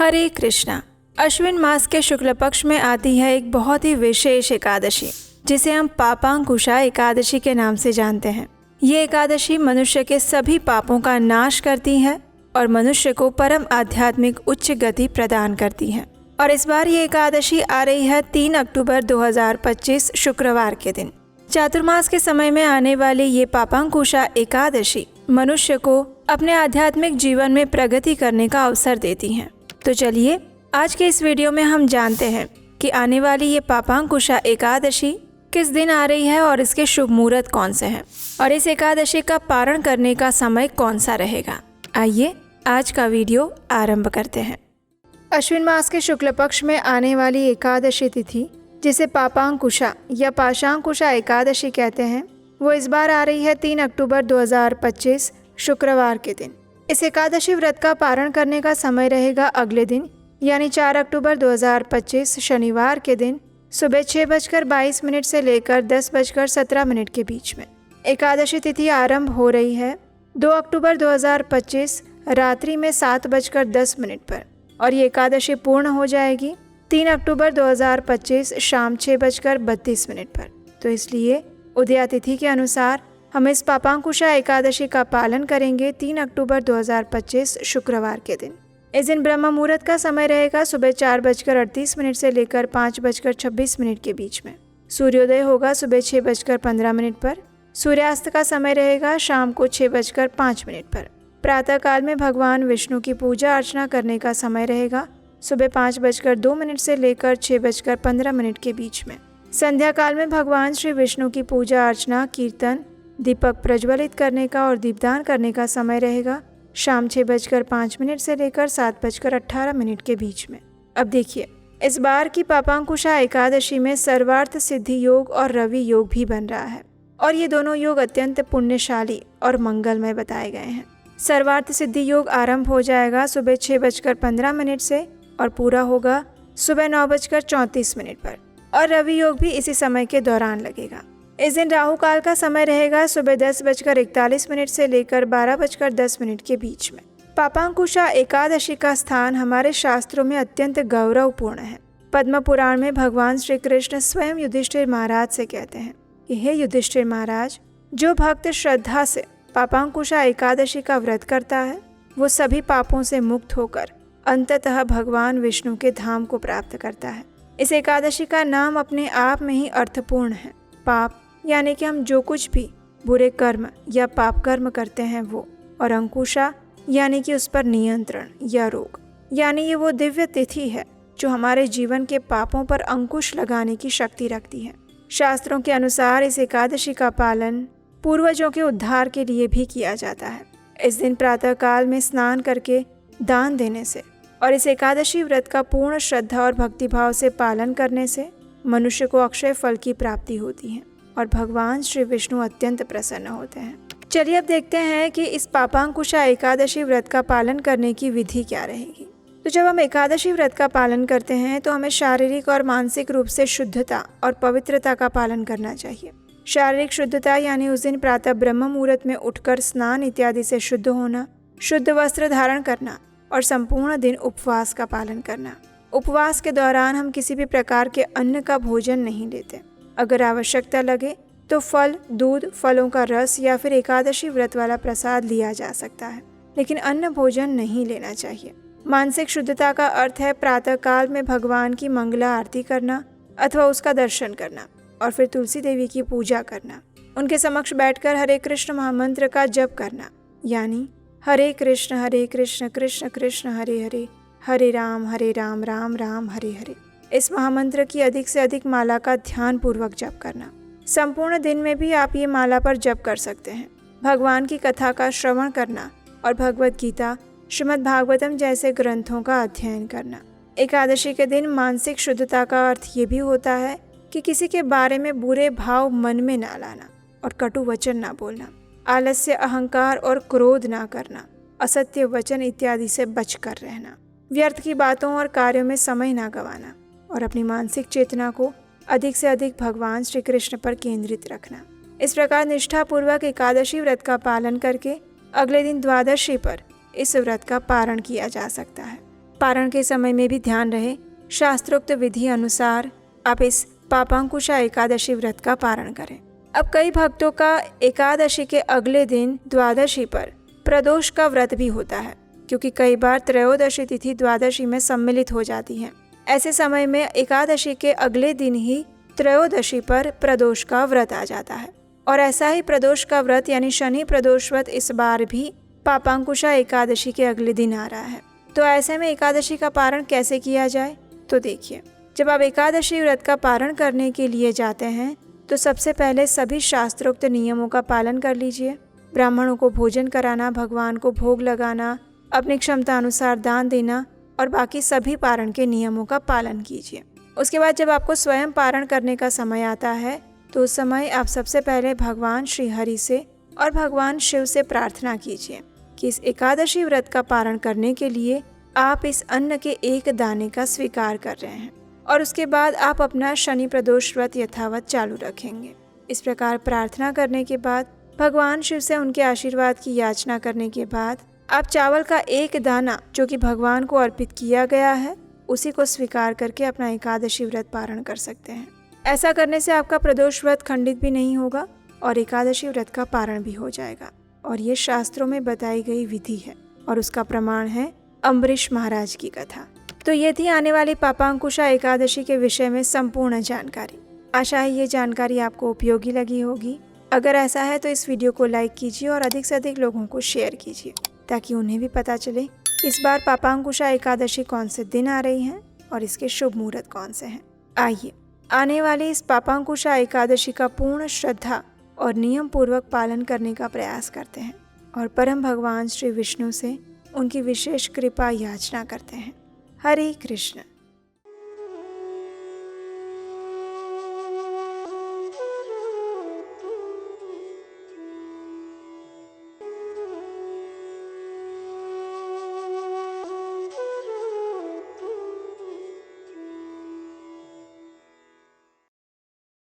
हरे कृष्णा। अश्विन मास के शुक्ल पक्ष में आती है एक बहुत ही विशेष एकादशी, जिसे हम पापांकुशा एकादशी के नाम से जानते हैं। ये एकादशी मनुष्य के सभी पापों का नाश करती है और मनुष्य को परम आध्यात्मिक उच्च गति प्रदान करती है। और इस बार ये एकादशी आ रही है 3 अक्टूबर 2025 शुक्रवार के दिन। चातुर्मास के समय में आने वाली ये पापांकुशा एकादशी मनुष्य को अपने आध्यात्मिक जीवन में प्रगति करने का अवसर देती है। तो चलिए आज के इस वीडियो में हम जानते हैं कि आने वाली ये पापांकुशा एकादशी किस दिन आ रही है और इसके शुभ मुहूर्त कौन से हैं और इस एकादशी का पारण करने का समय कौन सा रहेगा। आइए आज का वीडियो आरंभ करते हैं। अश्विन मास के शुक्ल पक्ष में आने वाली एकादशी तिथि, जिसे पापांकुशा या पाशांकुशा एकादशी कहते हैं, वो इस बार आ रही है 3 अक्टूबर 2025 शुक्रवार के दिन। इस एकादशी व्रत का पारण करने का समय रहेगा अगले दिन यानी 4 अक्टूबर 2025 शनिवार के दिन सुबह 6:22 से लेकर 10:17 के बीच में। एकादशी तिथि आरंभ हो रही है 2 अक्टूबर 2025 रात्रि में 7:10 पर और ये एकादशी पूर्ण हो जाएगी 3 अक्टूबर 2025 शाम 6:32 पर। तो इसलिए उदया तिथि के अनुसार हम इस पापांकुशा एकादशी का पालन करेंगे 3 अक्टूबर 2025 शुक्रवार के दिन। इस दिन ब्रह्म मुहूर्त का समय रहेगा सुबह 4:38 से लेकर 5:26 के बीच में। सूर्योदय होगा सुबह 6:15 पर। सूर्यास्त का समय रहेगा शाम को 6:05 पर। प्रातः काल में भगवान विष्णु की पूजा अर्चना करने का समय रहेगा सुबह 5:02 से लेकर 6:15 के बीच में। संध्या काल में भगवान श्री विष्णु की पूजा अर्चना, कीर्तन, दीपक प्रज्वलित करने का और दीपदान करने का समय रहेगा शाम 6:05 से लेकर 7:18 के बीच में। अब देखिए, इस बार की पापांकुशा एकादशी में सर्वार्थ सिद्धि योग और रवि योग भी बन रहा है और ये दोनों योग अत्यंत पुण्यशाली और मंगलमय बताए गए हैं। सर्वार्थ सिद्धि योग आरंभ हो जाएगा सुबह 6:15 से और पूरा होगा सुबह 9:34 पर और रवि योग भी इसी समय के दौरान लगेगा। इस दिन राहु काल का समय रहेगा सुबह 10:41 से लेकर 12:10 के बीच में। पापांकुशा एकादशी का स्थान हमारे शास्त्रों में अत्यंत गौरवपूर्ण है। पद्म पुराण में भगवान श्री कृष्ण स्वयं युधिष्ठिर महाराज से कहते हैं कि हे युधिष्ठिर महाराज, जो भक्त श्रद्धा से पापांकुशा एकादशी का व्रत करता है वो सभी पापों से मुक्त होकर अंततः भगवान विष्णु के धाम को प्राप्त करता है। इस एकादशी का नाम अपने आप में ही अर्थपूर्ण है। पाप यानी कि हम जो कुछ भी बुरे कर्म या पाप कर्म करते हैं वो, और अंकुशा यानी कि उस पर नियंत्रण या रोक, यानी ये वो दिव्य तिथि है जो हमारे जीवन के पापों पर अंकुश लगाने की शक्ति रखती है। शास्त्रों के अनुसार इस एकादशी का पालन पूर्वजों के उद्धार के लिए भी किया जाता है। इस दिन प्रातः काल में स्नान करके दान देने से और इस एकादशी व्रत का पूर्ण श्रद्धा और भक्तिभाव से पालन करने से मनुष्य को अक्षय फल की प्राप्ति होती है और भगवान श्री विष्णु अत्यंत प्रसन्न होते हैं। चलिए अब देखते हैं कि इस पापांकुशा एकादशी व्रत का पालन करने की विधि क्या रहेगी। तो जब हम एकादशी व्रत का पालन करते हैं तो हमें शारीरिक और मानसिक रूप से शुद्धता और पवित्रता का पालन करना चाहिए। शारीरिक शुद्धता यानी उस दिन प्रातः ब्रह्म मुहूर्त में उठकर स्नान इत्यादि से शुद्ध होना, शुद्ध वस्त्र धारण करना और संपूर्ण दिन उपवास का पालन करना। उपवास के दौरान हम किसी भी प्रकार के अन्न का भोजन नहीं लेते। अगर आवश्यकता लगे तो फल, दूध, फलों का रस या फिर एकादशी व्रत वाला प्रसाद लिया जा सकता है, लेकिन अन्न भोजन नहीं लेना चाहिए। मानसिक शुद्धता का अर्थ है प्रातः काल में भगवान की मंगला आरती करना अथवा उसका दर्शन करना और फिर तुलसी देवी की पूजा करना। उनके समक्ष बैठकर हरे कृष्ण महामंत्र का जप करना, यानी हरे कृष्ण कृष्ण कृष्ण हरे हरे, हरे राम राम राम हरे हरे। इस महामंत्र की अधिक से अधिक माला का ध्यान पूर्वक जप करना। संपूर्ण दिन में भी आप ये माला पर जप कर सकते हैं। भगवान की कथा का श्रवण करना और भगवत गीता, श्रीमद् भागवतम जैसे ग्रंथों का अध्ययन करना। एकादशी के दिन मानसिक शुद्धता का अर्थ ये भी होता है कि किसी के बारे में बुरे भाव मन में ना लाना और कटु वचन ना बोलना, आलस्य, अहंकार और क्रोध ना करना, असत्य वचन इत्यादि से बचकर रहना, व्यर्थ की बातों और कार्यों में समय ना गंवाना और अपनी मानसिक चेतना को अधिक से अधिक भगवान श्री कृष्ण पर केंद्रित रखना। इस प्रकार निष्ठापूर्वक एकादशी व्रत का पालन करके अगले दिन द्वादशी पर इस व्रत का पारण किया जा सकता है। पारण के समय में भी ध्यान रहे, शास्त्रोक्त विधि अनुसार आप इस पापांकुशा एकादशी व्रत का पारण करें। अब कई भक्तों का एकादशी के अगले दिन द्वादशी पर प्रदोष का व्रत भी होता है, क्योंकि कई बार त्रयोदशी तिथि द्वादशी में सम्मिलित हो जाती है। ऐसे समय में एकादशी के अगले दिन ही त्रयोदशी पर प्रदोष का व्रत आ जाता है। और ऐसा ही प्रदोष का व्रत यानी शनि प्रदोष व्रत इस बार भी पापांकुशा एकादशी के अगले दिन आ रहा है। तो ऐसे में एकादशी का पारण कैसे किया जाए, तो देखिए, जब आप एकादशी व्रत का पारण करने के लिए जाते हैं तो सबसे पहले सभी शास्त्रोक्त नियमों का पालन कर लीजिए। ब्राह्मणों को भोजन कराना, भगवान को भोग लगाना, अपनी क्षमता अनुसार दान देना और बाकी सभी पारण के नियमों का पालन कीजिए। उसके बाद जब आपको स्वयं पारण करने का समय आता है तो उस समय आप सबसे पहले भगवान श्री हरि से और भगवान शिव से प्रार्थना कीजिए कि इस एकादशी व्रत का पारण करने के लिए आप इस अन्न के एक दाने का स्वीकार कर रहे हैं, और उसके बाद आप अपना शनि प्रदोष व्रत यथावत चालू रखेंगे। इस प्रकार प्रार्थना करने के बाद, भगवान शिव से उनके आशीर्वाद की याचना करने के बाद आप चावल का एक दाना जो कि भगवान को अर्पित किया गया है उसी को स्वीकार करके अपना एकादशी व्रत पारण कर सकते हैं। ऐसा करने से आपका प्रदोष व्रत खंडित भी नहीं होगा और एकादशी व्रत का पारण भी हो जाएगा। और ये शास्त्रों में बताई गई विधि है और उसका प्रमाण है अम्बरीश महाराज की कथा। तो ये थी आने वाली पापांकुशा एकादशी के विषय में संपूर्ण जानकारी। आशा है ये जानकारी आपको उपयोगी लगी होगी। अगर ऐसा है तो इस वीडियो को लाइक कीजिए और अधिक से अधिक लोगों को शेयर कीजिए ताकि उन्हें भी पता चले इस बार पापांकुशा एकादशी कौन से दिन आ रही हैं और इसके शुभ मुहूर्त कौन से हैं। आइए आने वाली इस पापांकुशा एकादशी का पूर्ण श्रद्धा और नियम पूर्वक पालन करने का प्रयास करते हैं और परम भगवान श्री विष्णु से उनकी विशेष कृपा याचना करते हैं। हरे कृष्ण।